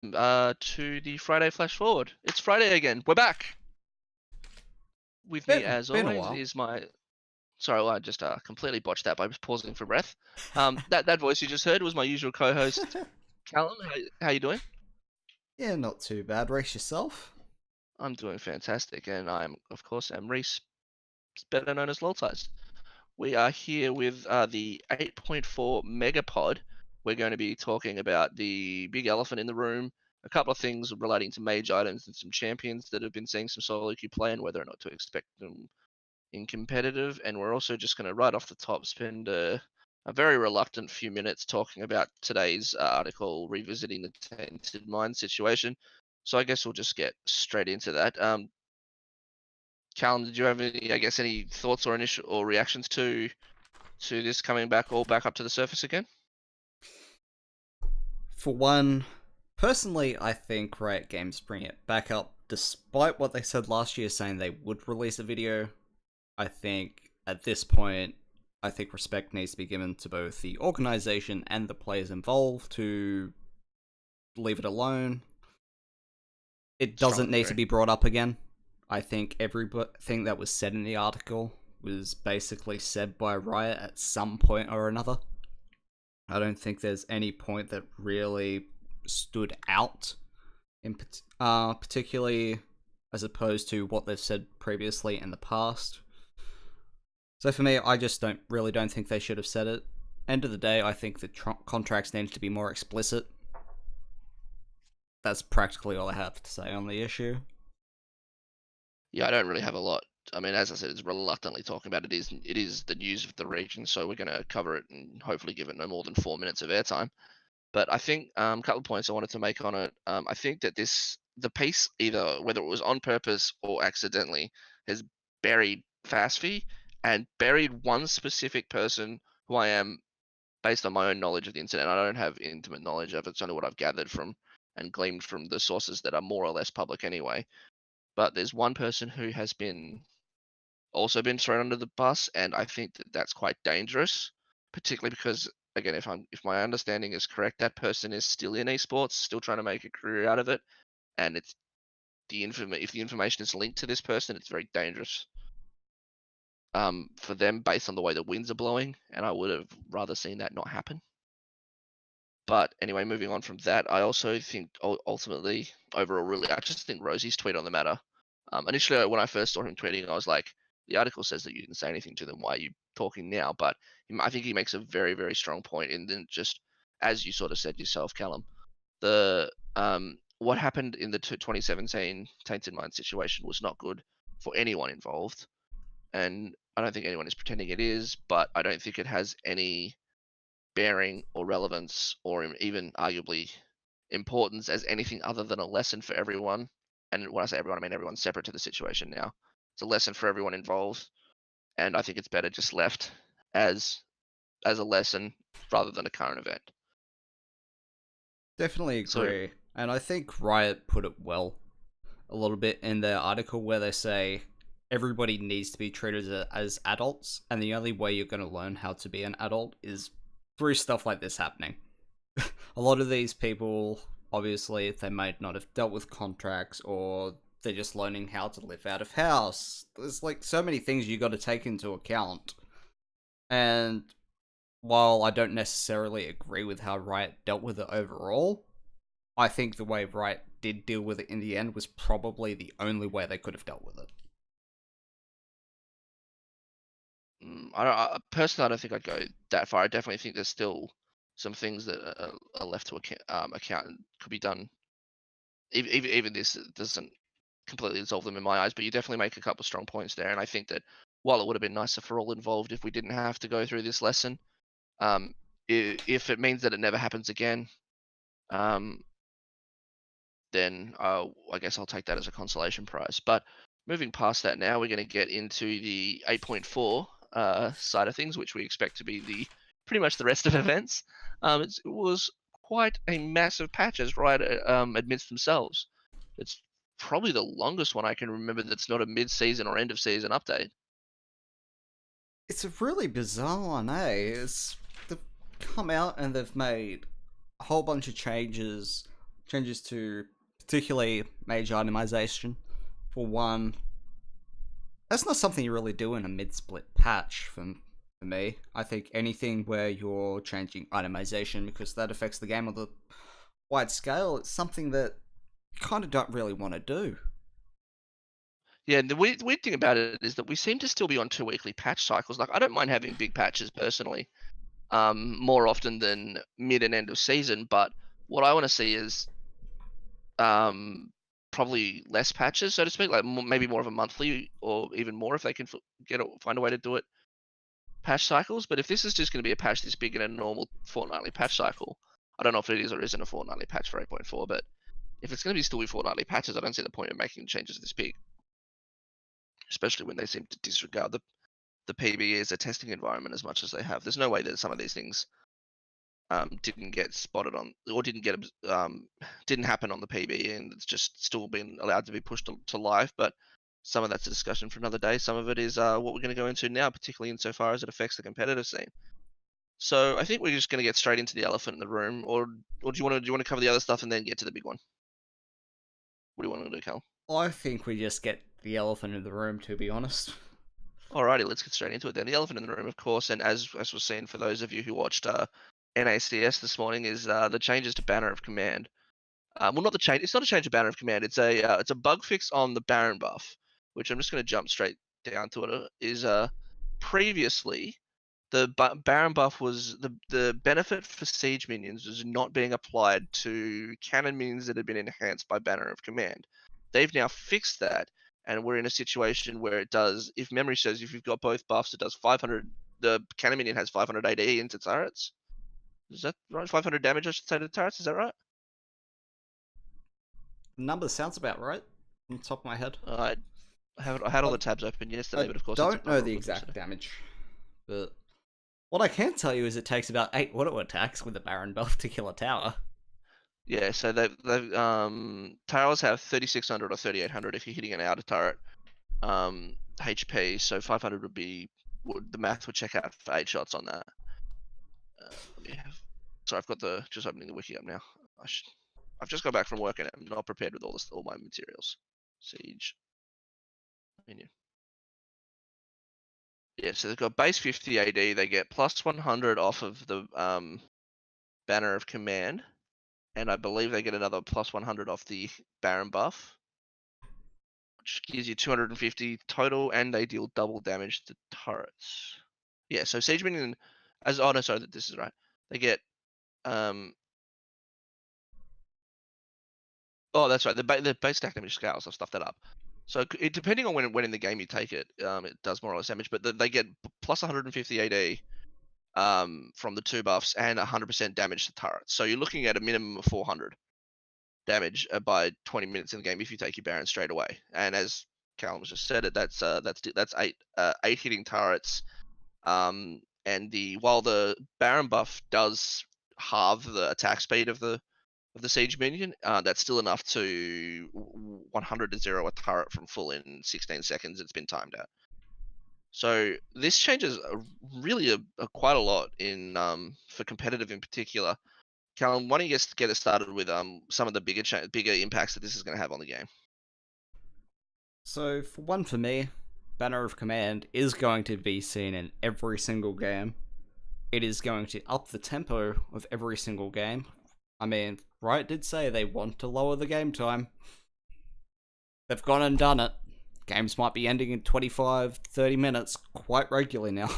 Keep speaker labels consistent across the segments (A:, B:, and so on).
A: To the Friday Flash Forward. It's Friday again. We're back. With me, as
B: Been a
A: always,
B: while.
A: is my. Sorry, well, I just completely botched that by just pausing for breath. That voice you just heard was my usual co-host, Callum. How you doing?
B: Yeah, not too bad. Race yourself.
A: I'm doing fantastic, and I'm, of course, am Reece, better known as Loltize. We are here with the 8.4 Megapod. We're going to be talking about the big elephant in the room, a couple of things relating to mage items and some champions that have been seeing some solo queue play and whether or not to expect them in competitive. And we're also just going to, right off the top, spend a very reluctant few minutes talking about today's article, revisiting the Tainted Minds situation. So I guess we'll just get straight into that. Callum, did you have any thoughts or initial or reactions to this coming back up to the surface again?
B: For one, personally, I think Riot Games bring it back up despite what they said last year saying they would release a video. I think at this point, I think respect needs to be given to both the organization and the players involved to leave it alone. It doesn't
A: Strongly
B: need to
A: agree.
B: be brought up again. I think everything that was said in the article was basically said by Riot at some point or another. I don't think there's any point that really stood out, in particularly as opposed to what they've said previously in the past. So for me, I just don't think they should have said it. End of the day, I think the contracts needed to be more explicit. That's practically all I have to say on the issue.
A: Yeah, I don't really have a lot. I mean, as I said, it's reluctantly talking about it. It is the news of the region, so we're going to cover it and hopefully give it no more than 4 minutes of airtime. But I think a couple of points I wanted to make on it. I think that the piece, either whether it was on purpose or accidentally, has buried fast fee and buried one specific person who I am, based on my own knowledge of the incident. I don't have intimate knowledge of it. It's only what I've gathered from and gleaned from the sources that are more or less public anyway. But there's one person who has also been thrown under the bus, and I think that that's quite dangerous, particularly because, again, if my understanding is correct, that person is still in esports, still trying to make a career out of it, and it's if the information is linked to this person, it's very dangerous for them based on the way the winds are blowing, and I would have rather seen that not happen. But anyway, moving on from that, I also think ultimately, overall, really, I just think Rosie's tweet on the matter. Initially, when I first saw him tweeting, I was like, the article says that you didn't say anything to them. Why are you talking now? But I think he makes a very, very strong point. And then just as you sort of said yourself, Callum, the what happened in the 2017 Tainted Mind situation was not good for anyone involved. And I don't think anyone is pretending it is, but I don't think it has any bearing or relevance or even arguably importance as anything other than a lesson for everyone. And when I say everyone, I mean everyone separate to the situation now. It's a lesson for everyone involved, and I think it's better just left as a lesson rather than a current event.
B: Definitely
A: So
B: agree. And I think Riot put it well a little bit in their article where they say everybody needs to be treated as adults, and the only way you're going to learn how to be an adult is through stuff like this happening. A lot of these people, obviously, they might not have dealt with contracts, or they're just learning how to live out of house. There's like so many things you got to take into account. And while I don't necessarily agree with how Riot dealt with it overall, I think the way Riot did deal with it in the end was probably the only way they could have dealt with it.
A: personally, I don't think I'd go that far. I definitely think there's still some things that are left to account and could be done. Even this doesn't completely dissolve them in my eyes, but you definitely make a couple of strong points there. And I think that while it would have been nicer for all involved if we didn't have to go through this lesson, um, if it means that it never happens again, um, then I guess I'll take that as a consolation prize. But moving past that now, we're going to get into the 8.4 side of things, which we expect to be the pretty much the rest of events. It was quite a massive patch, as Riot admits themselves. It's probably the longest one I can remember that's not a mid-season or end-of-season update.
B: It's a really bizarre one, eh? They've come out and they've made a whole bunch of changes changes to particularly mage itemization. For one, that's not something you really do in a mid-split patch for me. I think anything where you're changing itemization because that affects the game on the wide scale, it's something that you kind of don't really want to do.
A: Yeah, and the weird thing about it is that we seem to still be on 2 weekly patch cycles. Like, I don't mind having big patches personally, more often than mid and end of season, but what I want to see is probably less patches, so to speak, like maybe more of a monthly or even more if they can find a way to do it patch cycles. But if this is just going to be a patch this big in a normal fortnightly patch cycle, I don't know if it is or isn't a fortnightly patch for 8.4, but if it's going to be still be fortnightly patches, I don't see the point of making changes this big, especially when they seem to disregard the PBE as a testing environment as much as they have. There's no way that some of these things didn't get spotted on, or didn't happen on the PB, and it's just still been allowed to be pushed to live. But some of that's a discussion for another day. Some of it is what we're going to go into now, particularly insofar as it affects the competitive scene. So I think we're just going to get straight into the elephant in the room, or do you want to cover the other stuff and then get to the big one? What do you want to do, Cal?
B: I think we just get the elephant in the room, to be honest.
A: Alrighty, let's get straight into it then. The elephant in the room, of course, and as was seen for those of you who watched NACS this morning, is the changes to Banner of Command. Well, not the change. It's not a change of Banner of Command. It's a bug fix on the Baron buff, which I'm just going to jump straight down to it. Is previously the Baron buff was the benefit for siege minions was not being applied to cannon minions that had been enhanced by Banner of Command. They've now fixed that, and we're in a situation where it does. If memory serves, if you've got both buffs, it does 500. The cannon minion has 500 AD into turrets. Is that right? 500 damage, I should say, to the turrets. Is that right?
B: Number sounds about right on the top of my head.
A: I had all the tabs open yesterday, but of course
B: I don't know the exact damage, but what I can tell you is it takes about 8 auto attacks with the Baron buff to kill a tower.
A: Yeah, so they've towers have 3600 or 3800 if you're hitting an outer turret HP, so 500 the math would check out for 8 shots on that. So I've got just opening the wiki up now. I've just got back from work and I'm not prepared with all my materials. Siege minion. Yeah, so they've got base 50 AD. They get plus 100 off of the Banner of Command, and I believe they get another plus 100 off the Baron buff, which gives you 250 total, and they deal double damage to turrets. Yeah, so siege minion, this is right. They get oh, that's right. The base stack damage scales. I've stuffed that up. So depending on when in the game you take it, it does more or less damage. But they get plus 150 AD from the 2 buffs and 100% damage to turrets. So you're looking at a minimum of 400 damage by 20 minutes in the game if you take your Baron straight away. And as Callum just said, that's 8 hitting turrets. And while the Baron buff does halve the attack speed of the siege minion, that's still enough to 100 to 0 a turret from full in 16 seconds. It's been timed out. So this changes really quite a lot in for competitive in particular. Callum, why don't you get us started with some of the bigger impacts that this is going to have on the game?
B: So for me, Banner of Command is going to be seen in every single game. It is going to up the tempo of every single game. I mean, Riot did say they want to lower the game time. They've gone and done it. Games might be ending in 25, 30 minutes quite regularly now.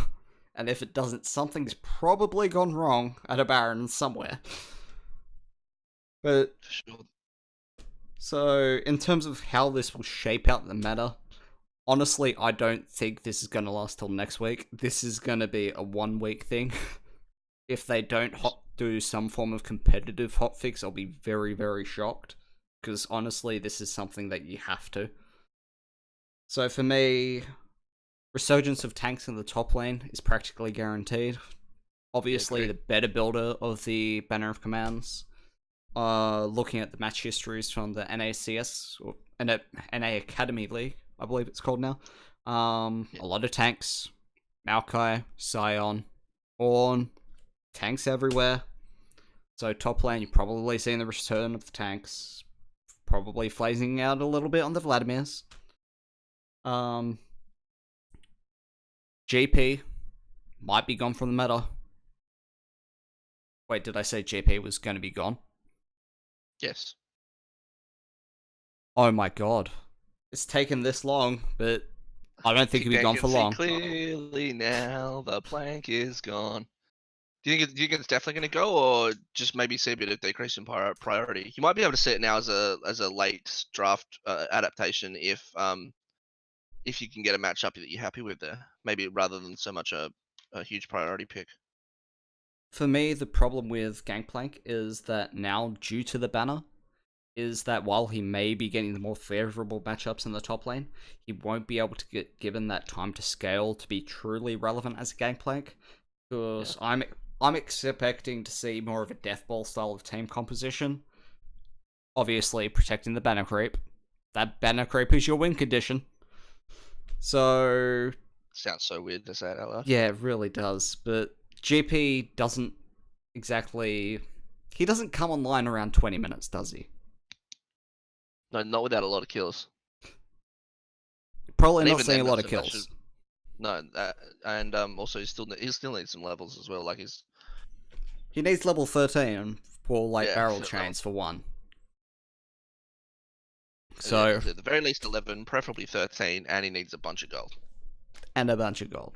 B: And if it doesn't, something's probably gone wrong at a Baron somewhere. But so, in terms of how this will shape out the meta, honestly, I don't think this is going to last till next week. This is going to be a 1-week thing. If they don't do some form of competitive hotfix, I'll be very, very shocked. Because honestly, this is something that you have to. So for me, resurgence of tanks in the top lane is practically guaranteed. Obviously, the better builder of the Banner of Commands. Looking at the match histories from the NACS, or NA Academy League, I believe it's called now. A lot of tanks. Maokai, Scion, Ornn, tanks everywhere. So top lane, you're probably seeing the return of the tanks, probably phasing out a little bit on the Vladimirs. GP might be gone from the meta. Wait, did I say GP was going to be gone?
A: Yes.
B: Oh my god. It's taken this long, but I don't think he'll be gone for long.
A: Clearly now, the plank is gone. Do you think it's definitely going to go, or just maybe see a bit of decrease in priority? You might be able to see it now as a late draft adaptation if you can get a matchup that you're happy with there, maybe rather than so much a huge priority pick.
B: For me, the problem with Gangplank is that now, due to the banner, is that while he may be getting the more favourable matchups in the top lane, he won't be able to get given that time to scale to be truly relevant as a Gangplank. Because I'm expecting to see more of a Death Ball style of team composition. Obviously, protecting the banner creep. That banner creep is your win condition. So...
A: Sounds so weird to say it out loud.
B: Yeah, it really does. But GP doesn't exactly... He doesn't come online around 20 minutes, does he?
A: No, not without a lot of kills.
B: Probably not seeing a lot of kills.
A: No, and also he still needs some levels as well. Like
B: he needs level 13 for barrel
A: so,
B: chains for one. So
A: at the very least 11, preferably 13, and he needs a bunch of gold.
B: And a bunch of gold.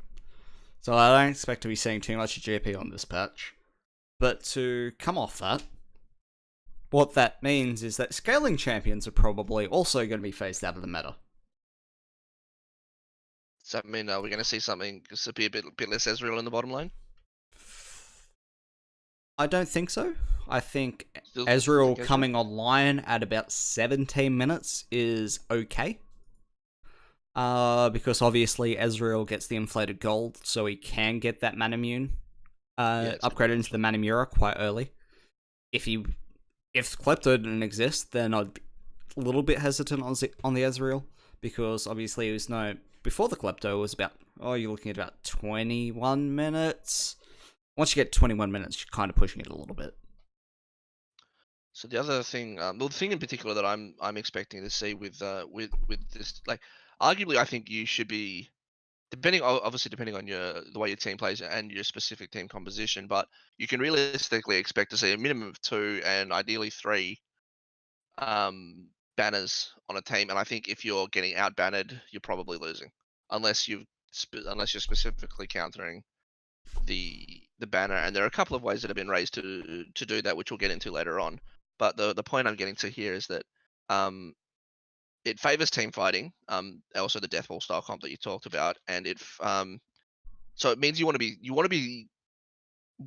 B: So I don't expect to be seeing too much of GP on this patch. But to come off that, what that means is that scaling champions are probably also going to be phased out of the meta.
A: Does that mean we're going to see something to be a bit less Ezreal in the bottom lane?
B: I don't think so. I think Ezreal coming online at about 17 minutes is okay. Because obviously Ezreal gets the inflated gold, so he can get that Manamune upgraded into the Manamura quite early. If Klepto didn't exist, then I'd be a little bit hesitant on the Ezreal, because obviously it was before the Klepto was about, you're looking at about 21 minutes. Once you get 21 minutes, you're kind of pushing it a little bit.
A: So the other thing, the thing in particular that I'm expecting to see with this, arguably I think you should be, depending on the way your team plays and your specific team composition, but you can realistically expect to see a minimum of 2 and ideally 3 banners on a team. And I think if you're getting out bannered, you're probably losing, unless you're specifically countering the banner. And there are a couple of ways that have been raised to do that, which we'll get into later on. But the point I'm getting to here is that it favors team fighting, also the Death Ball style comp that you talked about, and so it means you want to be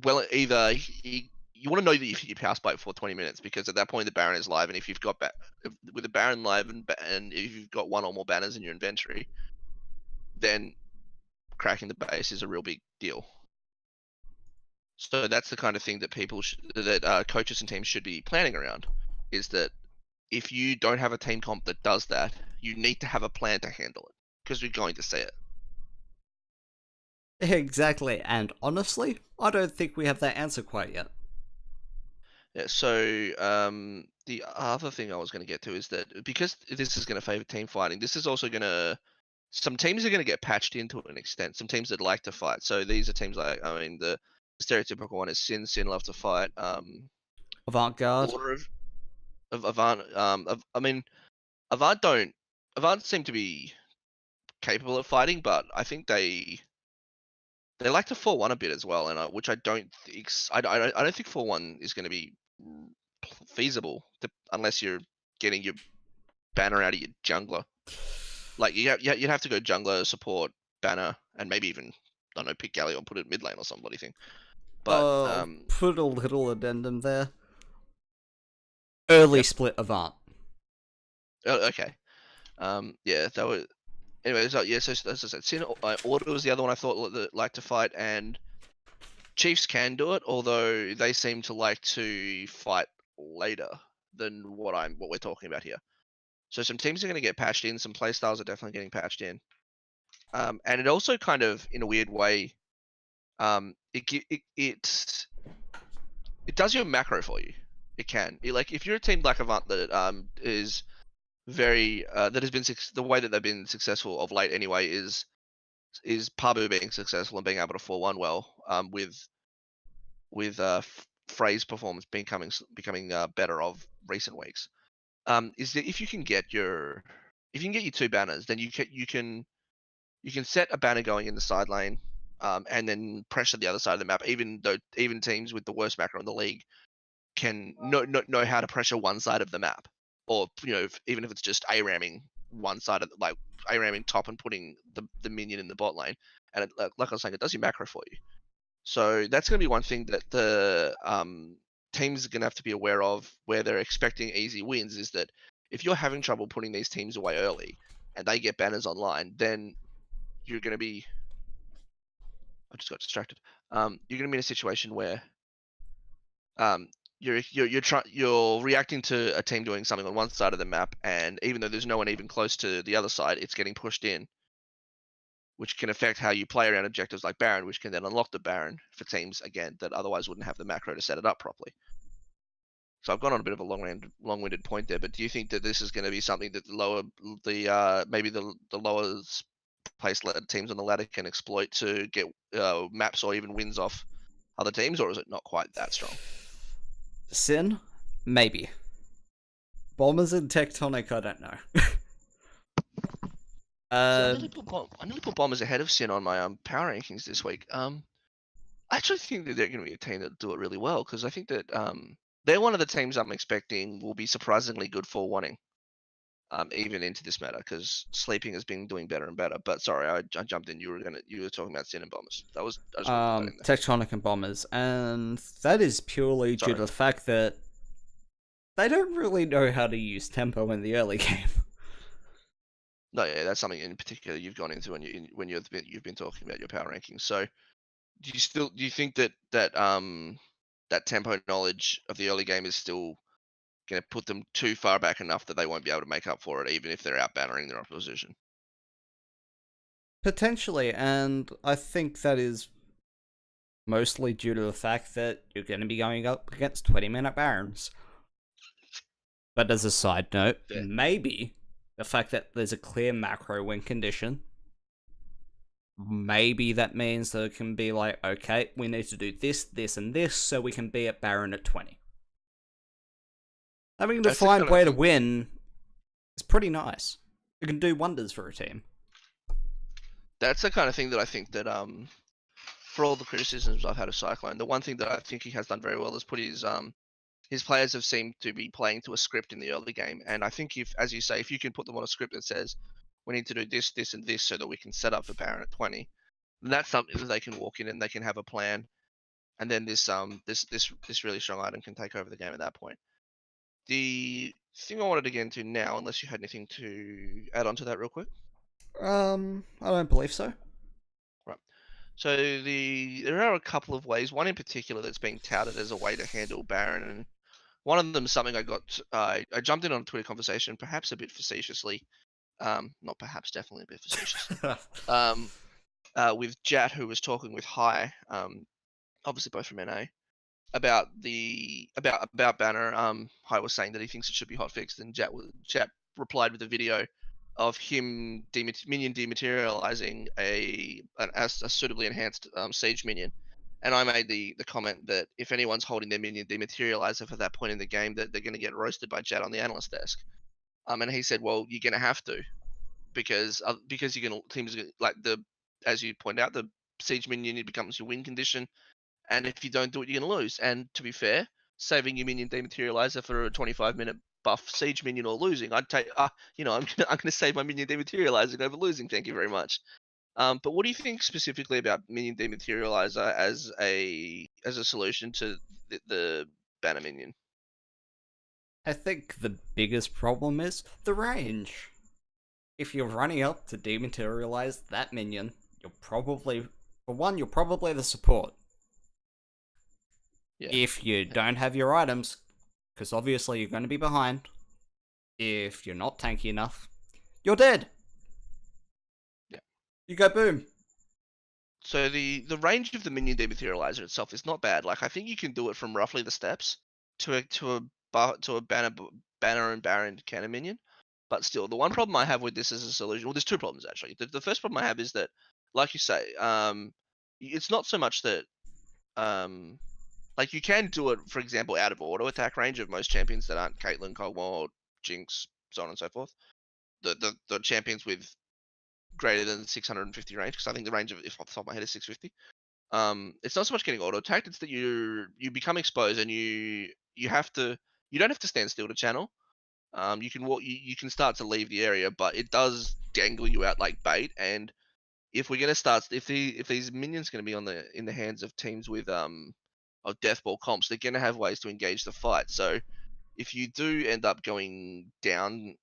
A: well, either you want to know that if you pass by it for 20 minutes, because at that point the Baron is live, and if you've got with the Baron live and if you've got 1 or more banners in your inventory, then cracking the base is a real big deal. So that's the kind of thing that coaches and teams should be planning around, is that if you don't have a team comp that does that, you need to have a plan to handle it, because you're going to see it.
B: Exactly, and honestly, I don't think we have that answer quite yet.
A: Yeah, so the other thing I was going to get to is that because this is going to favor team fighting, this is also going to, some teams are going to get patched in to an extent. Some teams that like to fight. So these are teams like, the stereotypical one is Sin. Sin love to fight.
B: Avant-Garde.
A: Order of Avant. Avant seem to be capable of fighting, but I think they like to 4-1 a bit as well, and which I don't think. I don't think 4-1 is going to be feasible unless you're getting your banner out of your jungler. Like you'd have to go jungler, support, banner, and maybe even, I don't know, pick Galio and put it mid lane or some bloody thing. But
B: put a little addendum there. Early split Avant.
A: Oh, okay. Yeah, that was. Anyway, so as I said, Sin Order was the other one I thought that liked to fight, and Chiefs can do it, although they seem to like to fight later than what we're talking about here. So some teams are going to get patched in, some playstyles are definitely getting patched in, and it also kind of, in a weird way, it it does your macro for you. It can. Like if you're a team like Avant that is very that has been the way that they've been successful of late anyway is Pabu being successful and being able to 4-1 well with Frey's performance becoming better of recent weeks. Is that if you can get your 2 banners, then you can set a banner going in the side lane, and then pressure the other side of the map. Even teams with the worst macro in the league can know how to pressure one side of the map, or even if it's just A-ramming one side of like A-ramming top and putting the minion in the bot lane. And like I was saying, it does your macro for you. So that's going to be one thing that the teams are going to have to be aware of, where they're expecting easy wins, is that if you're having trouble putting these teams away early and they get banners online, then you're going to be... I just got distracted. You're going to be in a situation where you're reacting to a team doing something on one side of the map, and even though there's no one even close to the other side, it's getting pushed in, which can affect how you play around objectives like Baron, which can then unlock the Baron for teams, again, that otherwise wouldn't have the macro to set it up properly. So I've gone on a bit of a long-winded point there, but do you think that this is going to be something that maybe the lower place teams on the ladder can exploit to get maps or even wins off other teams, or is it not quite that strong?
B: Sin? Maybe. Bombers and Tectonic, I don't know.
A: I nearly put Bombers ahead of Sin on my power rankings this week. I actually think that they're going to be a team that do it really well, because I think that they're one of the teams I'm expecting will be surprisingly good for wanting, even into this meta, because Sleeping has been doing better and better. But sorry, I jumped in. You were talking about Sin and Bombers. I just wanted to put that in there.
B: Tectonic and Bombers, and that is purely due to the fact that they don't really know how to use tempo in the early game.
A: No, yeah, that's something in particular you've gone into when you've been talking about your power rankings. So, do you think that that tempo knowledge of the early game is still going to put them too far back enough that they won't be able to make up for it, even if they're out bannering their opposition?
B: Potentially, and I think that is mostly due to the fact that you're going to be going up against 20-minute Barons. But as a side note, maybe the fact that there's a clear macro win condition, maybe that means that it can be like, okay, we need to do this, this, and this, so we can be at Baron at 20. Having a defined way to win is pretty nice. It can do wonders for a team.
A: That's the kind of thing that I think that, for all the criticisms I've had of Cyclone, the one thing that I think he has done very well is put his players have seemed to be playing to a script in the early game. And I think if, as you say, if you can put them on a script that says, we need to do this, this, and this so that we can set up for Baron at 20, then that's something that they can walk in and they can have a plan. And then this really strong item can take over the game at that point. The thing I wanted to get into now, unless you had anything to add on to that real quick?
B: I don't believe so.
A: Right. So there are a couple of ways. One in particular that's being touted as a way to handle Baron, and one of them is something I jumped in on a Twitter conversation, perhaps a bit facetiously, not perhaps, definitely a bit facetiously, with Jat, who was talking with Hai, obviously both from NA, about Banner. Hai was saying that he thinks it should be hotfixed, and Jat replied with a video of him minion dematerializing a suitably enhanced siege minion. And I made the comment that if anyone's holding their minion dematerializer for that point in the game, that they're going to get roasted by Jat on the analyst desk. And he said, well, you're going to have to, because you're going to, teams like as you point out, the siege minion, it becomes your win condition. And if you don't do it, you're going to lose. And to be fair, saving your minion dematerializer for a 25-minute buff siege minion or losing, I'd take, I'm gonna save my minion dematerializer over losing. Thank you very much. But what do you think specifically about minion dematerializer as a solution to the banner minion?
B: I think the biggest problem is the range. If you're running up to dematerialize that minion, you're probably the support. Yeah. If you don't have your items, because obviously you're going to be behind, if you're not tanky enough, you're dead.
A: Yeah.
B: You go boom.
A: So the range of the minion dematerializer itself is not bad. Like I think you can do it from roughly the steps to a banner and baron cannon minion. But still, the one problem I have with this as a solution, well, there's two problems actually. The first problem I have is that, like you say, it's not so much that like you can do it, for example, out of auto attack range of most champions that aren't Caitlyn, Cogwall, Jinx, so on and so forth. The champions with greater than 650 range, because I think the range of, if off the top of my head, is 650. It's not so much getting auto attacked; it's that you become exposed and you don't have to stand still to channel. You can walk, you can start to leave the area, but it does dangle you out like bait. And if we're gonna start, if these minions are gonna be in the hands of teams with of deathball comps, they're gonna have ways to engage the fight. So if you do end up going down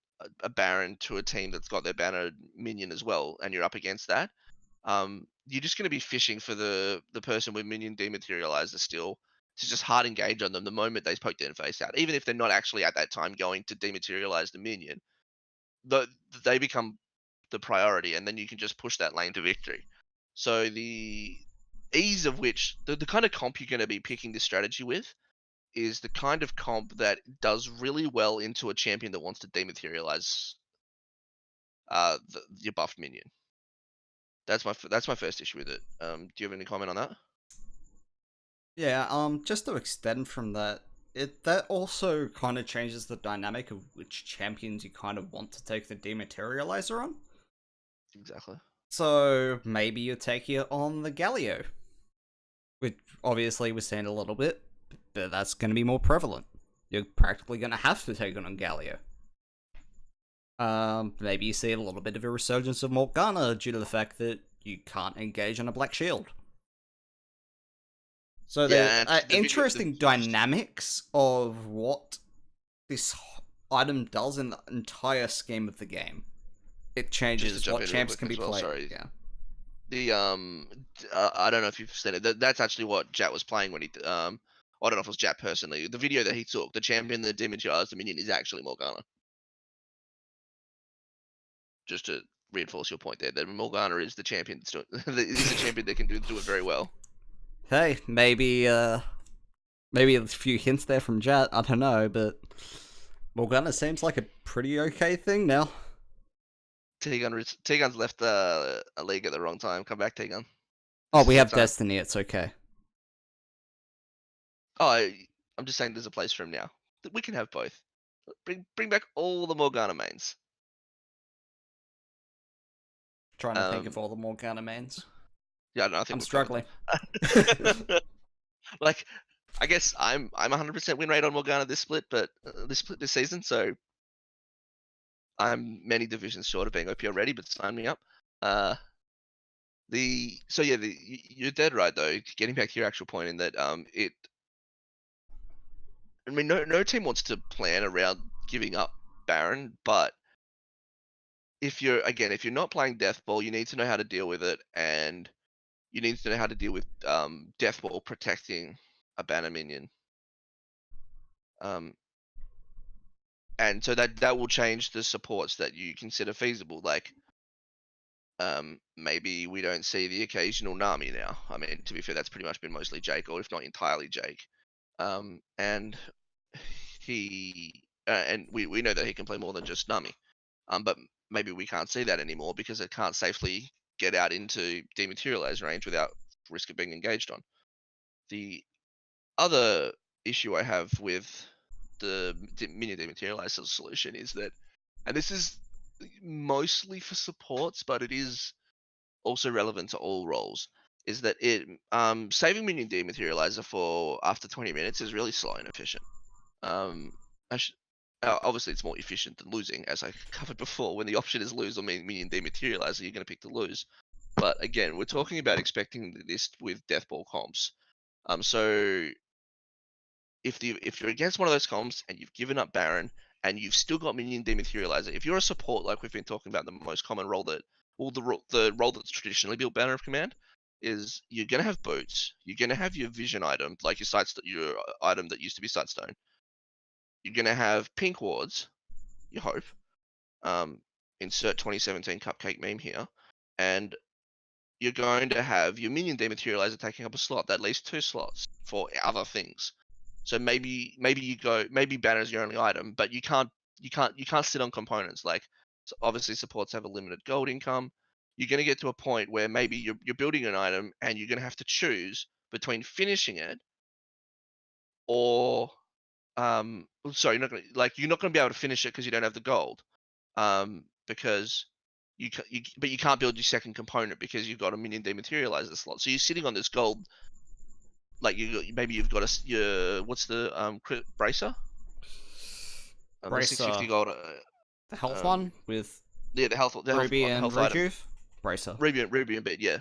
A: a Baron to a team that's got their banner minion as well, and you're up against that, you're just going to be fishing for the person with minion dematerializer still to just hard engage on them the moment they poke their face out, even if they're not actually at that time going to dematerialize the minion. They become the priority, and then you can just push that lane to victory. So the ease of which the kind of comp you're going to be picking this strategy with is the kind of comp that does really well into a champion that wants to dematerialize your buffed minion. That's my first issue with it. Do you have any comment on that?
B: Yeah, just to extend from that, that also kind of changes the dynamic of which champions you kind of want to take the dematerializer on.
A: Exactly.
B: So maybe you take it on the Galio, which obviously we're seeing a little bit, but that's going to be more prevalent. You're practically going to have to take it on Galio. Maybe you see a little bit of a resurgence of Morgana due to the fact that you can't engage on a Black Shield. So
A: Yeah,
B: there's interesting dynamics of what this item does in the entire scheme of the game. It changes what champs can be played.
A: Sorry.
B: Yeah.
A: The I don't know if you've seen it. That's actually what Jat was playing when he I don't know if it was Jat personally. The video that he took, the champion that dematerialized the minion is actually Morgana. Just to reinforce your point there, that Morgana is the champion that's is a champion that can do it very well.
B: Hey, maybe a few hints there from Jat, I don't know, but Morgana seems like a pretty okay thing now.
A: T-Gun's left a league at the wrong time. Come back, T-Gun.
B: Oh, we have Destiny, it's okay.
A: Oh, I'm just saying there's a place for him now. We can have both. Bring back all the Morgana mains.
B: Trying to think of all the Morgana mains.
A: Yeah, I think
B: I'm struggling.
A: Like, I guess I'm 100% win rate on Morgana this split, but this season, so I'm many divisions short of being OP already. But sign me up. You're dead right though. Getting back to your actual point in that I mean, no team wants to plan around giving up Baron, but if you're not playing Death Ball, you need to know how to deal with it, and you need to know how to deal with Death Ball protecting a banner minion. And so that will change the supports that you consider feasible. Like, maybe we don't see the occasional Nami now. I mean, to be fair, that's pretty much been mostly Jake, or if not entirely Jake. And we know that he can play more than just Nami. But maybe we can't see that anymore because it can't safely get out into dematerialize range without risk of being engaged on. The other issue I have with the minion dematerializer solution is that, and this is mostly for supports, but it is also relevant to all roles, is that it saving minion dematerializer for after 20 minutes is really slow and efficient. Obviously it's more efficient than losing, as I covered before. When the option is lose or minion dematerializer, you're going to pick to lose. But again, we're talking about expecting this with deathball comps. So if you're against one of those comps and you've given up Baron and you've still got minion dematerializer, if you're a support like we've been talking about, the most common role that, well, the role that's traditionally built Banner of Command is you're going to have boots, you're going to have your vision item, like your item that used to be Sightstone. You're going to have pink wards, you hope. Insert 2017 cupcake meme here. And you're going to have your minion dematerializer taking up a slot, at least 2 slots for other things. So maybe banner is your only item, but you can't sit on components. Like, obviously supports have a limited gold income. You're going to get to a point where maybe you're building an item and you're going to have to choose between finishing it or sorry, you're not going to be able to finish it because you don't have the gold. Because but you can't build your second component because you've got a minion dematerializer slot. So you're sitting on this gold. Like maybe you've got your what's the bracer? The 650 gold.
B: The health one with
A: the
B: Ruby
A: health,
B: and
A: health
B: Rejuve?
A: item.
B: Bracer.
A: Ruby and bit, yeah.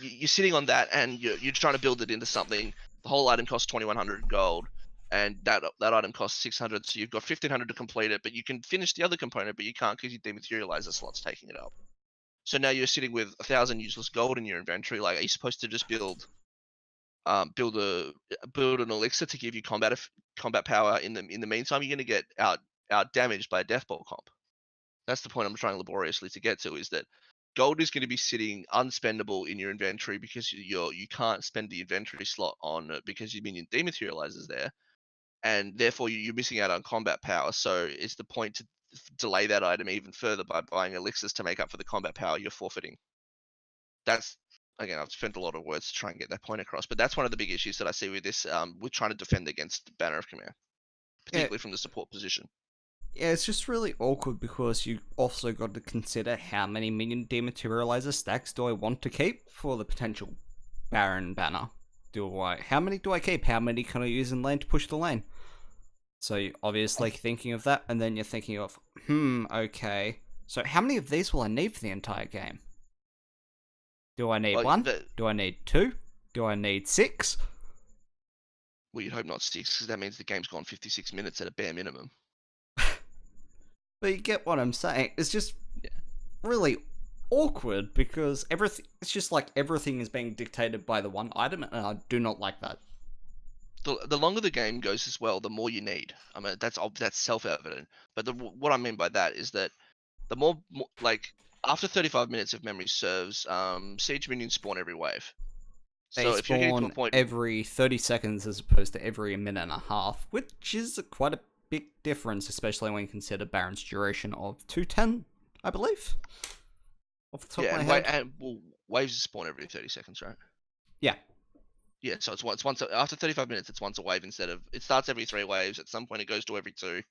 A: You're sitting on that and you're trying to build it into something. The whole item costs 2100 gold, and that item costs 600. So you've got 1500 to complete it, but you can finish the other component, but you can't because your dematerializer slot's taking it up. So now you're sitting with 1000 useless gold in your inventory. Like, are you supposed to just build an elixir to give you combat power in the meantime? You're going to get out damaged by a death ball comp. That's the point I'm trying laboriously to get to, is that gold is going to be sitting unspendable in your inventory because you can't spend the inventory slot on it because your minion dematerializes there, and therefore you're missing out on combat power. So it's the point to delay that item even further by buying elixirs to make up for the combat power you're forfeiting. That's, again, I've spent a lot of words to try and get that point across, but that's one of the big issues that I see with this, with trying to defend against Banner of Command, particularly from the support position.
B: Yeah, it's just really awkward because you also got to consider how many minion dematerializer stacks do I want to keep for the potential Baron banner. How many do I keep? How many can I use in lane to push the lane? So you're obviously thinking of that, and then you're thinking of, okay, so how many of these will I need for the entire game? Do I need one? Do I need 2? Do I need 6?
A: Well, you'd hope not 6, because that means the game's gone 56 minutes at a bare minimum.
B: But you get what I'm saying. It's just really awkward because it's just like everything is being dictated by the one item, and I do not like that.
A: The longer the game goes as well, the more you need. I mean, that's self-evident. But what I mean by that is that the more like, after 35 minutes, if memory serves, siege minions spawn every wave.
B: They so if you're getting to a point every 30 seconds as opposed to every minute and a half, which is quite a big difference, especially when you consider Baron's duration of 210, I believe. Off the top of my head.
A: Waves spawn every 30 seconds, right?
B: Yeah.
A: Yeah, so it's once after 35 minutes, it's once a wave instead of, it starts every 3 waves. At some point, it goes to every 2,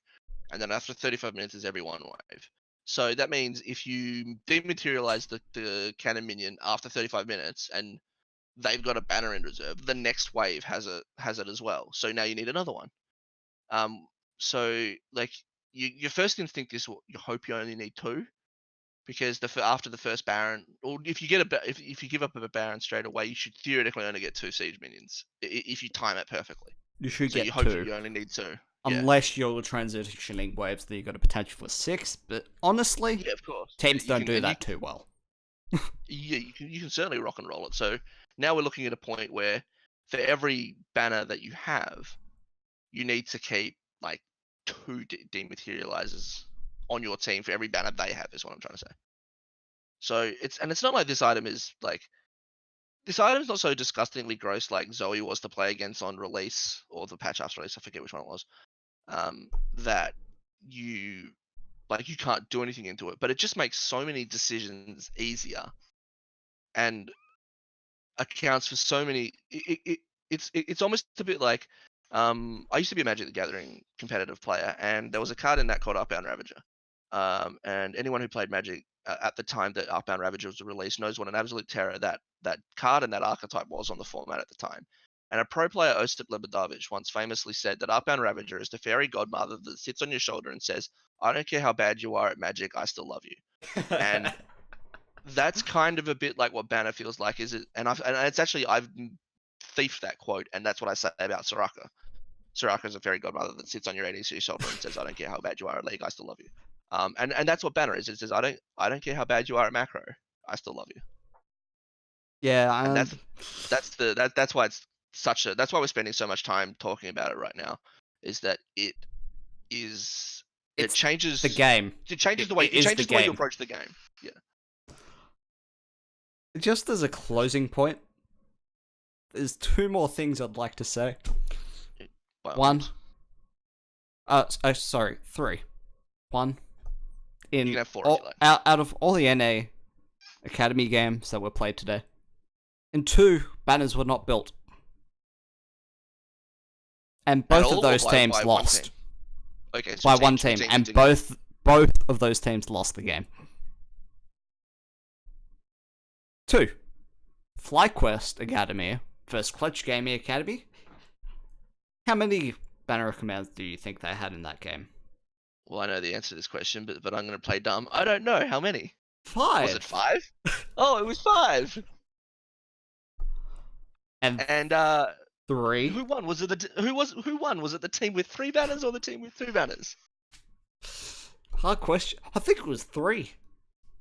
A: and then after 35 minutes, it's every 1 wave. So that means if you dematerialize the cannon minion after 35 minutes and they've got a banner in reserve, the next wave has it as well. So now you need another one. So like, your first instinct is you hope you only need 2, because after the first Baron, or if you give up a Baron straight away, you should theoretically only get 2 siege minions if you time it perfectly.
B: You should
A: so
B: get
A: you
B: 2.
A: Hope you only need 2.
B: Unless you're transitioning waves that you've got a potential for 6, but honestly,
A: yeah, of course,
B: teams don't do that too well.
A: Yeah, you can certainly rock and roll it. So now we're looking at a point where for every banner that you have, you need to keep like 2 dematerializers on your team for every banner they have, is what I'm trying to say. So it's not like this item is not so disgustingly gross like Zoe was to play against on release, or the patch after release, I forget which one it was. That you can't do anything into it, but it just makes so many decisions easier and accounts for so many. It's almost a bit like, I used to be a Magic the Gathering competitive player, and there was a card in that called Upbound Ravager. And anyone who played Magic at the time that Upbound Ravager was released knows what an absolute terror that card and that archetype was on the format at the time. And a pro player, Ostap Lebedovich, once famously said that Upbound Ravager is the fairy godmother that sits on your shoulder and says, "I don't care how bad you are at Magic, I still love you." And that's kind of a bit like what Banner feels like, is it? And it's actually, I've thiefed that quote, and that's what I say about Soraka. Soraka is a fairy godmother that sits on your ADC shoulder and says, "I don't care how bad you are at League, I still love you." And that's what Banner is. It says, I don't care how bad you are at Macro, I still love you."
B: Yeah,
A: and that's why it's that's why we're spending so much time talking about it right now, is that it changes
B: the game.
A: It changes the way you approach the game. Yeah.
B: just as a closing point, there's 2 more things I'd like to say.
A: Well,
B: One. Sorry, 3. One.
A: You can have 4 if you like.
B: Out of all the NA Academy games that were played today, and 2 banners were not built. And both of those teams lost.
A: Okay, so
B: by one team, and both of those teams lost the game. 2. FlyQuest Academy versus Clutch Gaming Academy. How many banner commands do you think they had in that game?
A: Well, I know the answer to this question, but I'm going to play dumb. I don't know. How many?
B: 5.
A: Was it 5? Oh, it was 5.
B: And 3.
A: Who won? Was it who won? Was it the team with 3 banners or the team with 2 banners?
B: Hard question. I think it was 3.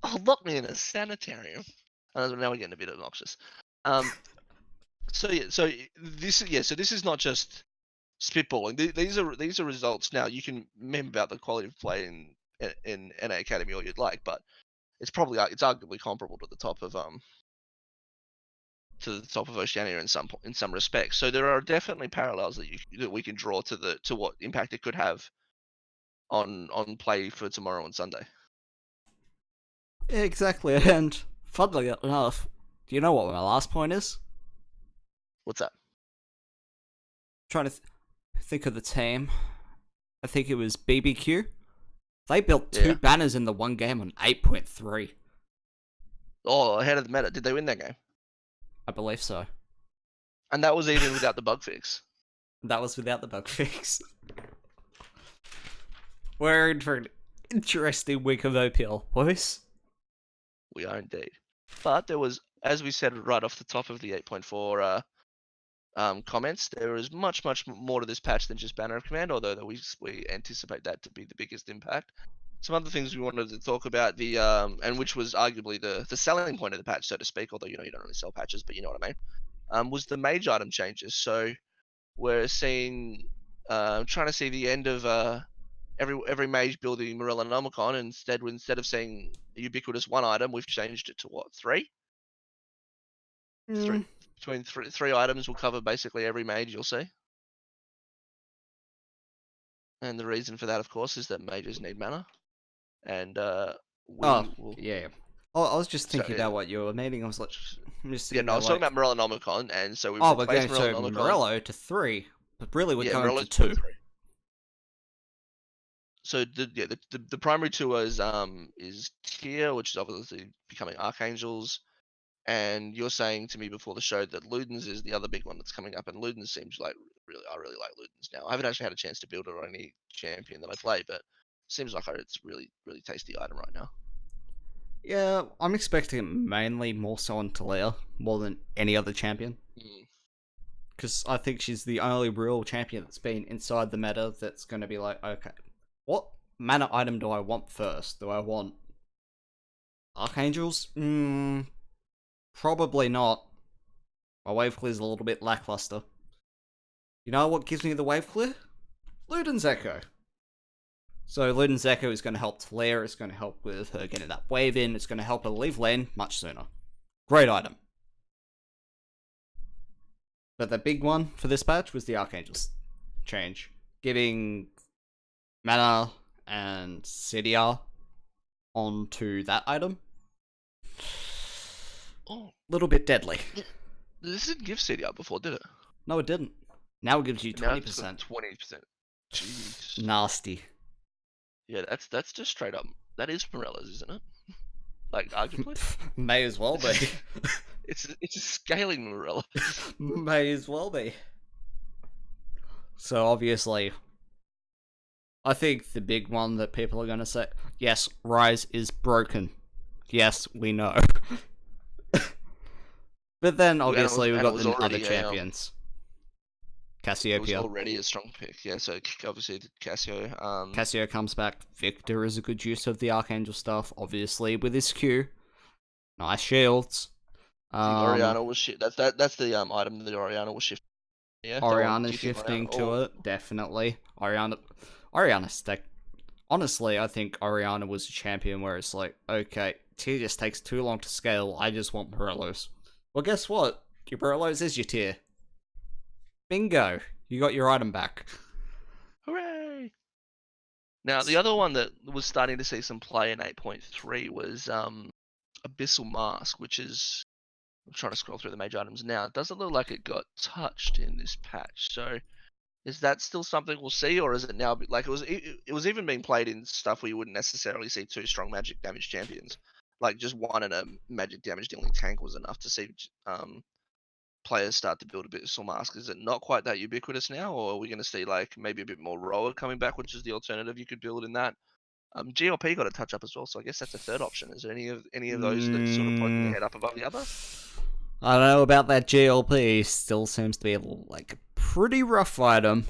A: Oh, lock me in a sanitarium. Now we're getting a bit obnoxious. So this is not just spitballing. These are results. Now you can meme about the quality of play in NA Academy all you'd like, but it's arguably comparable to the top of Oceania in some respects. So there are definitely parallels that we can draw to what impact it could have on play for tomorrow and Sunday.
B: Yeah, exactly. And funnily enough, do you know what my last point is?
A: What's that?
B: Trying to think of the team. I think it was BBQ. They built 2 banners in the one game on 8.3.
A: Oh, ahead of the meta. Did they win that game?
B: I believe so.
A: And that was even without the bug fix.
B: That was without the bug fix. We're in for an interesting week of OPL, boys.
A: We are indeed. But there was, as we said right off the top of the 8.4 comments, there is much more to this patch than just Banner of Command, although we anticipate that to be the biggest impact. Some other things we wanted to talk about, and which was arguably the selling point of the patch, so to speak, although you don't really sell patches, but you know what I mean, was the mage item changes. So we're seeing, trying to see the end of every mage building Morella Nomicon, and instead of seeing a ubiquitous 1 item, we've changed it to what, 3? 3. Between 3 items will cover basically every mage you'll see. And the reason for that, of course, is that mages need mana. And I
B: was just thinking about what you were meaning. I was like,
A: I was talking about Morella Nomicon, and so we replaced
B: we're going to Morello to 3, but really we're going to 2.
A: So the primary 2 is Tier, which is obviously becoming Archangels, and you're saying to me before the show that Ludens is the other big one that's coming up, and Ludens seems like I really like Ludens now. I haven't actually had a chance to build it on any champion that I play, but it seems like it's really tasty item right now.
B: Yeah, I'm expecting it mainly more so on Talia more than any other champion. Because I think she's the only real champion that's been inside the meta that's going to be like, okay, what mana item do I want first? Do I want Archangels? Probably not. My wave clear is a little bit lackluster. You know what gives me the wave clear? Luden's Echo. So Luden's Echo is going to help Talia, it's going to help with her getting that wave in, it's going to help her leave lane much sooner. Great item. But the big one for this patch was the Archangels change. Giving mana and CDR onto that item.
A: Oh,
B: little bit deadly.
A: This didn't give CDR before, did it?
B: No, it didn't. Now it gives you 20%.
A: 20%. Jeez.
B: Nasty.
A: Yeah, that's just straight up. That is Morella's, isn't it? Like, arguably.
B: May as well be.
A: It's a scaling Morella.
B: May as well be. So obviously, I think the big one that people are going to say, yes, Rise is broken. Yes, we know. But then obviously we've got the other champions. Cassiopeia.
A: It was already a strong pick, yeah, so obviously Cassio.
B: Cassio comes back. Victor is a good use of the Archangel stuff, obviously, with his Q. Nice shields.
A: Oriana will shift. That's the item that Oriana will shift. Yeah,
B: Oriana's shifting to it, definitely. Oriana's stack. Honestly, I think Oriana was a champion where it's like, okay, tier just takes too long to scale. I just want Morellos. Well, guess what? Your Morellos is your tier. Bingo! You got your item back.
A: Hooray! Now, the other one that was starting to see some play in 8.3 was Abyssal Mask, which is... I'm trying to scroll through the major items now. It doesn't look like it got touched in this patch, so is that still something we'll see, or is it now like it was even being played in stuff where you wouldn't necessarily see two strong magic damage champions, like just one and a magic damage dealing tank was enough to see players start to build a bit of Soul Mask. Is it not quite that ubiquitous now, or are we going to see like maybe a bit more Roa coming back, which is the alternative you could build in that? GLP got a touch up as well, so I guess that's a third option. Is there any of those that sort of poking their head up above the other?
B: I don't know about that GLP. Still seems to be like a pretty rough item.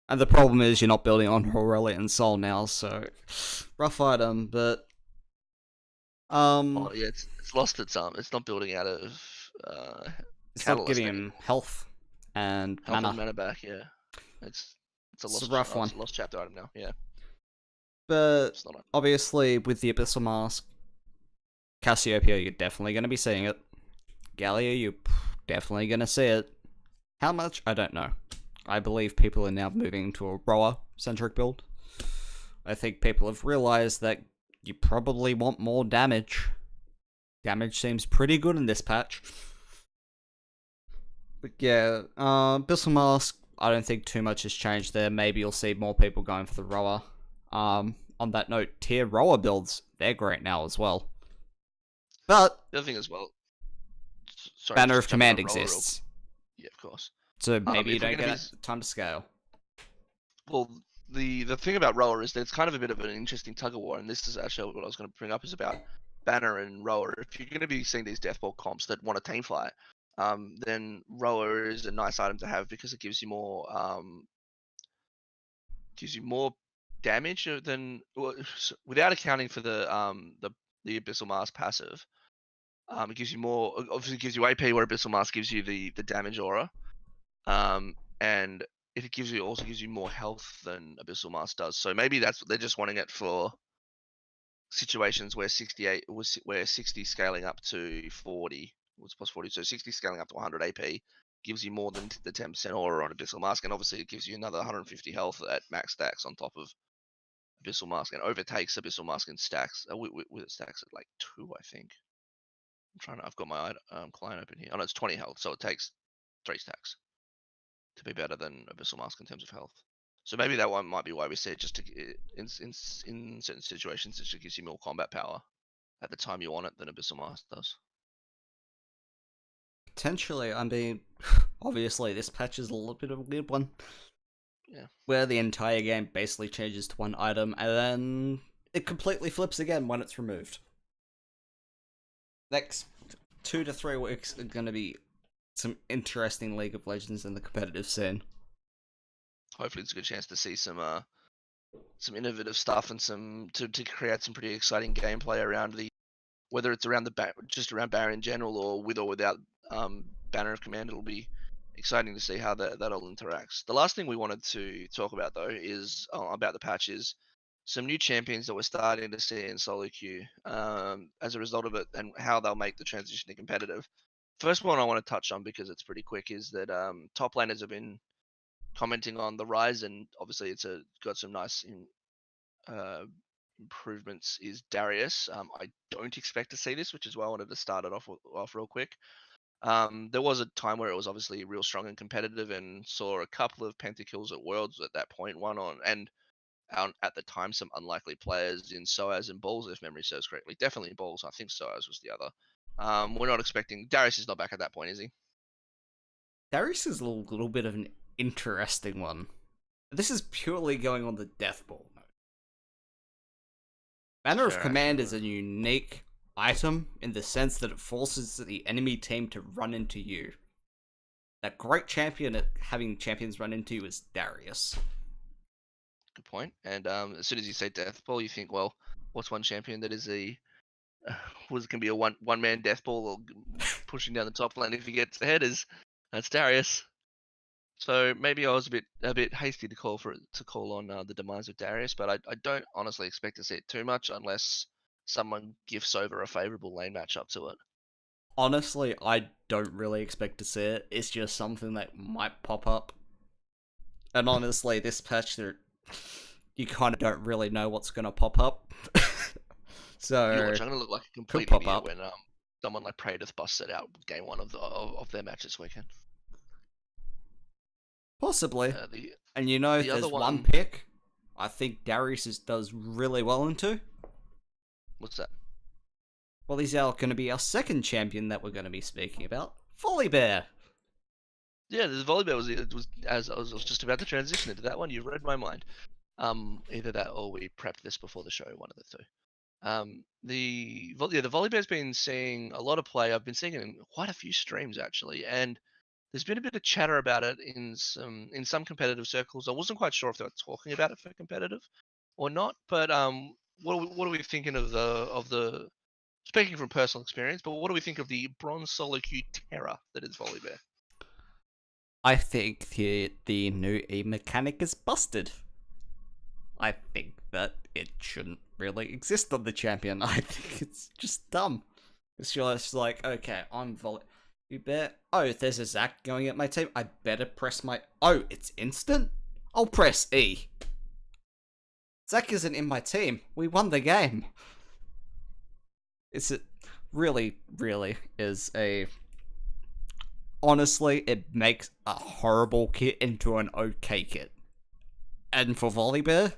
B: And the problem is you're not building on Aurelian Soul now, so rough item, but
A: Oh yeah, it's lost its it's not building out of
B: it's not
A: Catalyst
B: giving
A: anymore.
B: him health and
A: Health
B: mana.
A: and mana back, yeah. It's
B: It's a rough one.
A: It's a lost chapter item now, yeah.
B: But
A: It's not
B: obviously with the Abyssal Mask, Cassiopeia, you're definitely going to be seeing it. Gallia, you're definitely going to see it. How much? I don't know. I believe people are now moving to a Roa-centric build. I think people have realized that you probably want more damage. Damage seems pretty good in this patch. But yeah, Abyssal Mask, I don't think too much has changed there. Maybe you'll see more people going for the Roa. On that note, tier Roa builds, they're great now as well. But
A: the other thing as well. Sorry,
B: Banner
A: just
B: of
A: jumping on
B: Command
A: Roa
B: exists.
A: Yeah, of course.
B: So maybe you
A: if we're
B: don't
A: gonna
B: get time to scale.
A: Well, the thing about Roa is that it's kind of a bit of an interesting tug of war, and this is actually what I was going to bring up is about Banner and Roa. If you're going to be seeing these Deathball comps that want to team fight, then Roa is a nice item to have because it gives you more damage than without accounting for the Abyssal Mask passive. It gives you more. Obviously, it gives you AP, where Abyssal Mask gives you the damage aura. And it also gives you more health than Abyssal Mask does. So maybe that's what they're just wanting it for situations where 60 scaling up to 40 was plus 40. So 60 scaling up to 100 AP gives you more than the 10% aura on Abyssal Mask, and obviously it gives you another 150 health at max stacks on top of Abyssal Mask, and overtakes Abyssal Mask in stacks. With stacks at like 2, I think. I've got my client open here. Oh no, it's 20 health, so it takes 3 stacks to be better than Abyssal Mask in terms of health. So maybe that one might be why we said just to, in certain situations it just gives you more combat power at the time you want it than Abyssal Mask does.
B: Potentially, I mean, obviously this patch is a little bit of a weird one.
A: Yeah.
B: Where the entire game basically changes to one item and then it completely flips again when it's removed. Next 2 to 3 weeks are going to be some interesting League of Legends in the competitive scene.
A: Hopefully it's a good chance to see some innovative stuff and to create some pretty exciting gameplay around whether it's around just around Banner in general or with or without Banner of Command. It'll be exciting to see how that all interacts. The last thing we wanted to talk about though is about the patch is some new champions that we're starting to see in solo queue as a result of it, and how they'll make the transition to competitive. First one I want to touch on because it's pretty quick is that top laners have been commenting on the rise, and obviously it's got some nice improvements. Is Darius. I don't expect to see this, which is why I wanted to start it off real quick. There was a time where it was obviously real strong and competitive, and saw a couple of pentakills at Worlds at that point. One on and at the time some unlikely players in Soaz and Balls, if memory serves correctly. Definitely Balls. I think Soaz was the other. We're not expecting Darius is not back at that point, is he?
B: Darius is a little bit of an interesting one. This is purely going on the Death Ball mode. Banner of Command is a unique item in the sense that it forces the enemy team to run into you. That great champion at having champions run into you is Darius.
A: Good point. And as soon as you say Death Ball, you think, well, what's one champion that is can be a one man Death Ball or pushing down the top lane if he gets ahead? That's Darius. So maybe I was a bit hasty to call on the demise of Darius, but I don't honestly expect to see it too much unless someone gifts over a favourable lane matchup to it.
B: Honestly, I don't really expect to see it. It's just something that might pop up. And honestly, this patch, you kind of don't really know what's going to pop up. So,
A: You watch, I'm gonna look like a
B: could
A: complete
B: pop
A: idiot
B: up.
A: when someone like Praetor busted out game one of their match this weekend.
B: Possibly.
A: The
B: And you know, if
A: the other
B: there's one
A: one,
B: pick I think Darius does really well into,
A: what's that?
B: well, he's going to be our second champion that we're going to be speaking about, Volibear.
A: Yeah, the volleyball was as I was just about to transition into that one. You've read my mind. Either that or we prepped this before the show. One of the two. The volleybear's been seeing a lot of play. I've been seeing it in quite a few streams actually, and there's been a bit of chatter about it in some competitive circles. I wasn't quite sure if they were talking about it for competitive or not, but what are we thinking of the speaking from personal experience? But what do we think of the bronze solo queue terror that is Volibear?
B: I think the new E mechanic is busted. I think that it shouldn't really exist on the champion. I think it's just dumb. It's just like, okay, I'm Volibear. Oh, there's a Zac going at my team. I better press my... Oh, it's instant? I'll press E. Zac isn't in my team. We won the game. It really, really is a... Honestly, it makes a horrible kit into an okay kit. And for Volibear,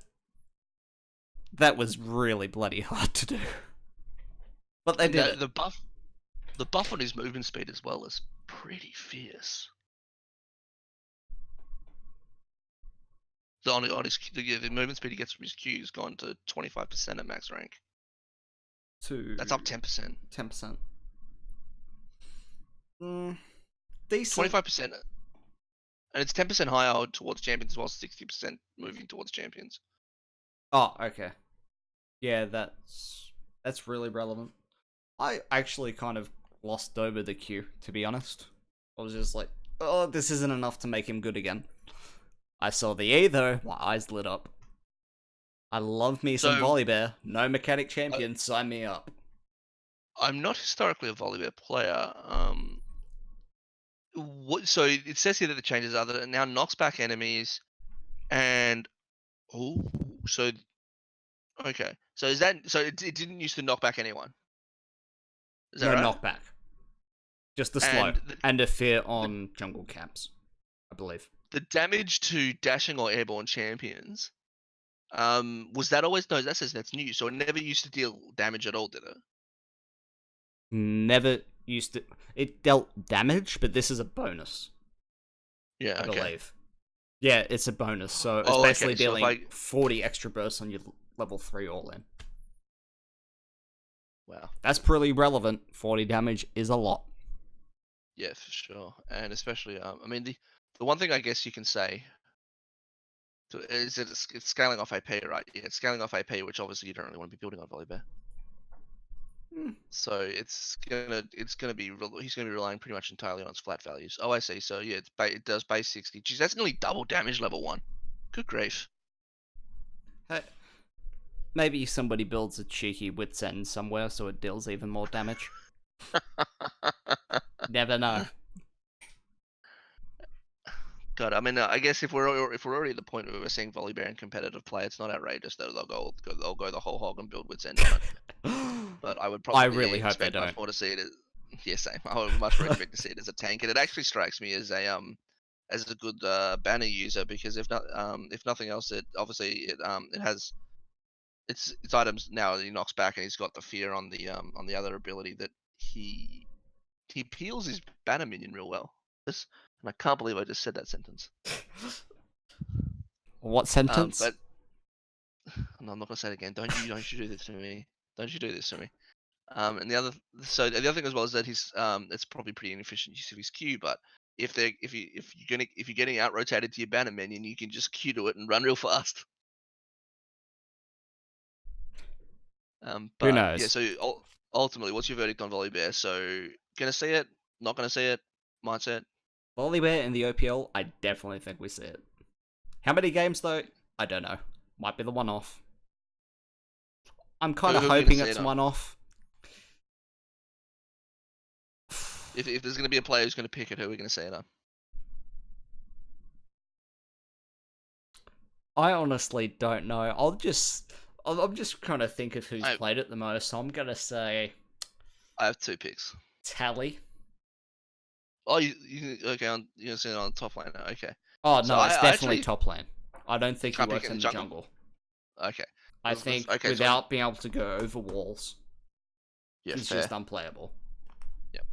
B: that was really bloody hard to do. But they did it.
A: The buff on his movement speed as well is pretty fierce. The movement speed he gets from his Q has gone to 25% at max rank. That's up 10%.
B: 10%. Decent.
A: 25%. And it's 10% higher towards champions as well, 60% moving towards champions.
B: Oh, okay. Yeah, that's really relevant. I actually kind of glossed over the Q, to be honest. I was just like, oh, this isn't enough to make him good again. I saw the E though, my eyes lit up. I love me some Volibear. No mechanic champion, sign me up.
A: I'm not historically a Volibear player. So it says here that the changes are that it now knocks back enemies, and okay. So is that so? It didn't used to knock back anyone. Is that
B: no
A: right?
B: knockback. Just the slow and a fear on jungle camps, I believe.
A: The damage to dashing or airborne champions. Was that always? No, that says that's new. So it never used to deal damage at all, did it?
B: Never used to. It dealt damage, but this is a bonus.
A: Yeah,
B: I believe. Yeah, it's a bonus, so it's basically dealing 40 extra bursts on your level 3 all in.
A: Wow.
B: That's pretty relevant. 40 damage is a lot.
A: Yeah, for sure. And especially, I mean, the one thing I guess you can say is that it's scaling off AP, right? Yeah, it's scaling off AP, which obviously you don't really want to be building on Volibear. So he's gonna be relying pretty much entirely on its flat values. Oh, I see. So yeah, it does base 60. Geez, that's nearly double damage level 1. Good grief.
B: Hey, maybe somebody builds a cheeky Wit's End somewhere so it deals even more damage. Never know.
A: God, I mean, I guess if we're already at the point where we're seeing Volibear in competitive play, it's not outrageous that they'll go the whole hog and build Wit's End on it. But I would probably
B: really hope they don't.
A: much more to see it as, yeah, same. I would much more expect to see it as a tank, and it actually strikes me as a good banner user, because if nothing else, it obviously it has its items now that he knocks back, and he's got the fear on the other ability that he peels his banner minion real well. And I can't believe I just said that sentence.
B: What sentence?
A: But no, I'm not gonna say it again. Don't you do this to me? Don't you do this to me? And the other thing as well is that he's it's probably pretty inefficient use of his Q. But if you're getting out rotated to your banner minion, you can just Q to it and run real fast. But,
B: who knows?
A: Yeah. So ultimately, what's your verdict on Volibear? So gonna see it? Not gonna see it? Might see it?
B: Volibear in the OPL, I definitely think we see it. How many games though? I don't know. Might be the one-off. I'm kind of
A: Who are we gonna
B: hoping
A: see
B: it's
A: it on?
B: one off.
A: If there's going to be a player who's going to pick it, who are we going to see it on?
B: I honestly don't know. I'm just trying to think of who's
A: I
B: played it the most. So I'm gonna say
A: have 2 picks.
B: Tally.
A: Oh, okay? You're going to see it on the top lane. Okay.
B: Oh
A: So
B: no, it's
A: I
B: definitely
A: actually
B: top lane. I don't think he
A: can't pick
B: works
A: it in
B: in
A: the
B: the
A: jungle.
B: jungle.
A: Okay.
B: I think
A: Okay.
B: without being able to go over walls,
A: Yeah,
B: he's
A: fair.
B: just unplayable.
A: Yep.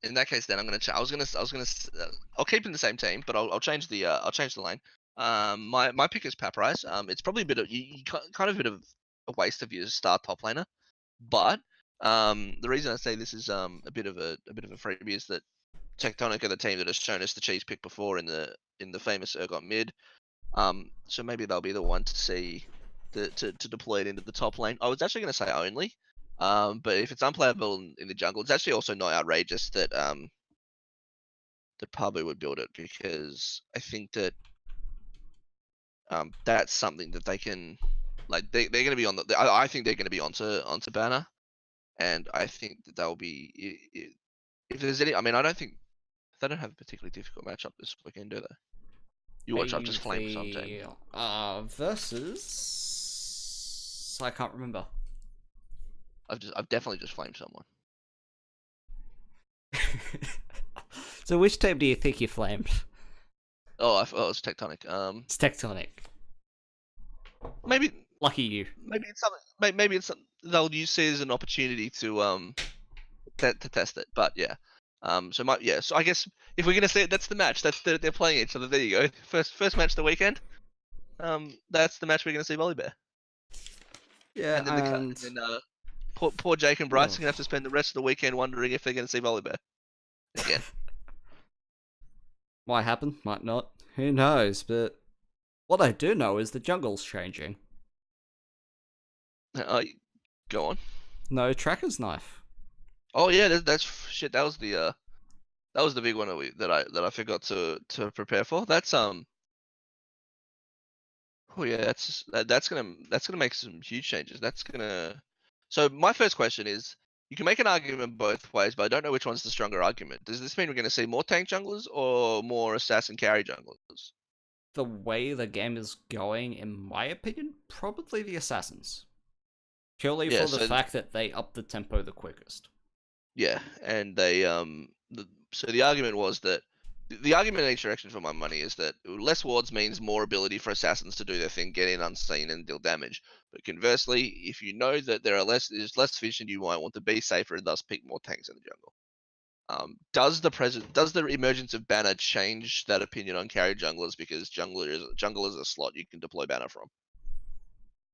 A: In that case, then I'm gonna. I'll keep in the same team, but I'll change the lane. My pick is Paprise. It's probably a bit of kind of a bit of a waste of your star top laner, but the reason I say this is a bit of a freebie is that Tectonic are the team that has shown us the cheese pick before in the famous Urgot mid. So maybe they'll be the one to see to deploy it into the top lane. I was actually going to say only, but if it's unplayable in the jungle, it's actually also not outrageous that Pabu would build it, because I think that that's something that they can, like, they're going to be on I think they're going to be onto Banner, and I think that they'll be if there's any. I mean, I don't think they don't have a particularly difficult matchup this weekend, do they? You watch, I've just flamed some team.
B: Versus I can't remember.
A: I've definitely just flamed someone.
B: So which team do you think you flamed?
A: Oh, it's Tectonic.
B: It's Tectonic.
A: Maybe
B: Lucky you.
A: Maybe it's something. Maybe it's something they'll use it as an opportunity to test it. But yeah. So I guess if we're gonna say it, that's the match. They're playing each other. There you go. First match of the weekend. That's the match we're gonna see Volibear.
B: Yeah,
A: and then poor Jake and Bryce are gonna have to spend the rest of the weekend wondering if they're gonna see Volibear again.
B: Might happen, might not. Who knows? But what I do know is the jungle's changing.
A: Go on.
B: No tracker's knife.
A: Oh yeah, that's shit. That was the big one that I forgot to prepare for. That's Oh yeah, that's gonna make some huge changes. So my first question is, you can make an argument both ways, but I don't know which one's the stronger argument. Does this mean we're gonna see more tank junglers or more assassin carry junglers?
B: The way the game is going, in my opinion, probably the assassins. Purely for the fact that they up the tempo the quickest.
A: Yeah, and they so the argument was that the argument in each direction for my money is that less wards means more ability for assassins to do their thing, get in unseen and deal damage. But conversely, if you know that there's less vision, you might want to be safer and thus pick more tanks in the jungle. Does the emergence of Banner change that opinion on carry junglers, because jungle is a slot you can deploy Banner from?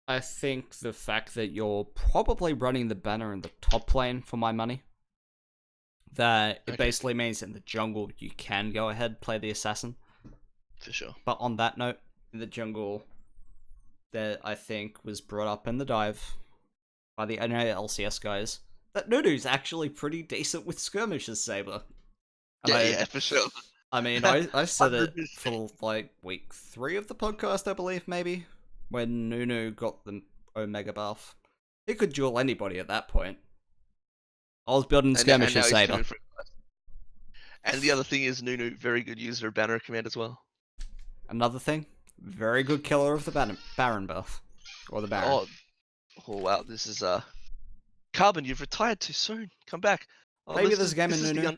B: I think the fact that you're probably running the Banner in the top lane, for my money, that it basically means in the jungle you can go ahead play the assassin.
A: For sure.
B: But on that note, in the jungle, that I think was brought up in the dive by the LCS guys, that Nunu's actually pretty decent with skirmishes, Saber.
A: Yeah, for sure.
B: I mean, I said it for like week 3 of the podcast, I believe, maybe, when Nunu got the Omega buff. He could duel anybody at that point. I was building skirmishes, Saber.
A: And the other thing is, Nunu, very good user of Banner command as well.
B: Another thing, very good killer of the Baron buff. Or the Baron.
A: Oh wow, this is Carbon, you've retired too soon. Come back.
B: Maybe there's a game in Nunu.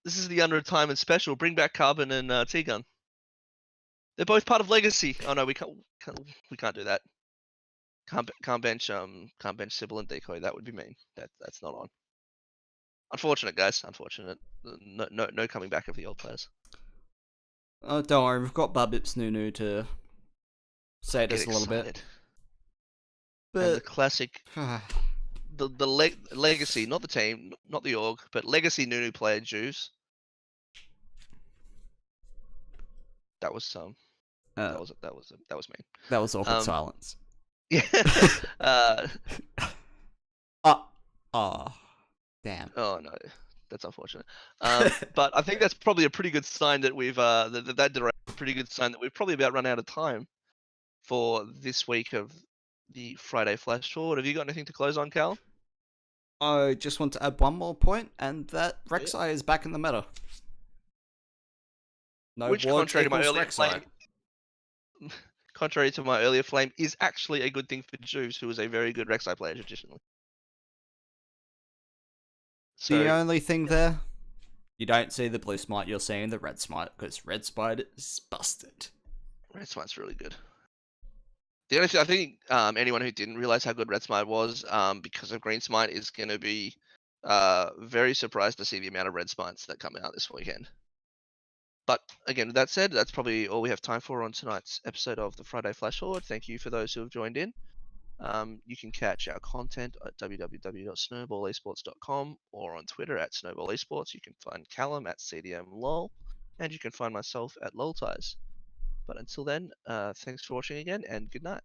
A: This is the unretirement special. Bring back Carbon and T-Gun. They're both part of Legacy. Oh no, we can't do that. Can't bench Sybil and Decoy. That would be mean. That's not on. Unfortunate, guys. Unfortunate. No coming back of the old players.
B: Oh, don't worry. We've got Bubips Nunu to save us a little bit.
A: But and the classic, the Legacy, not the team, not the org, but Legacy Nunu player Juice. That was that was mean.
B: That was awkward silence.
A: Yeah.
B: Damn.
A: Oh no, that's unfortunate. But I think that's probably a pretty good sign that we've that direct pretty good sign that we've probably about run out of time for this week of the Friday Flash Forward. Have you got anything to close on, Cal?
B: I just want to add one more point, and that
A: Yeah.
B: Rek'Sai is back in the meta. No
A: Which,
B: wards equals Rek'Sai.
A: contrary to my earlier flame, is actually a good thing for Juice, who is a very good Rek'Sai player traditionally. So,
B: The only thing there, you don't see the blue smite, you're seeing the red smite, because red smite is busted.
A: Red Smite's really good. The only thing, I think anyone who didn't realize how good Red Smite was because of Green Smite is going to be very surprised to see the amount of Red Smites that come out this weekend. But again, with that said, that's probably all we have time for on tonight's episode of the Friday Flash Forward. Thank you for those who have joined in. You can catch our content at www.snowballesports.com or on Twitter at Snowball Esports. You can find Callum at CDMLol, and you can find myself at LolTies. But until then, thanks for watching again, and good night.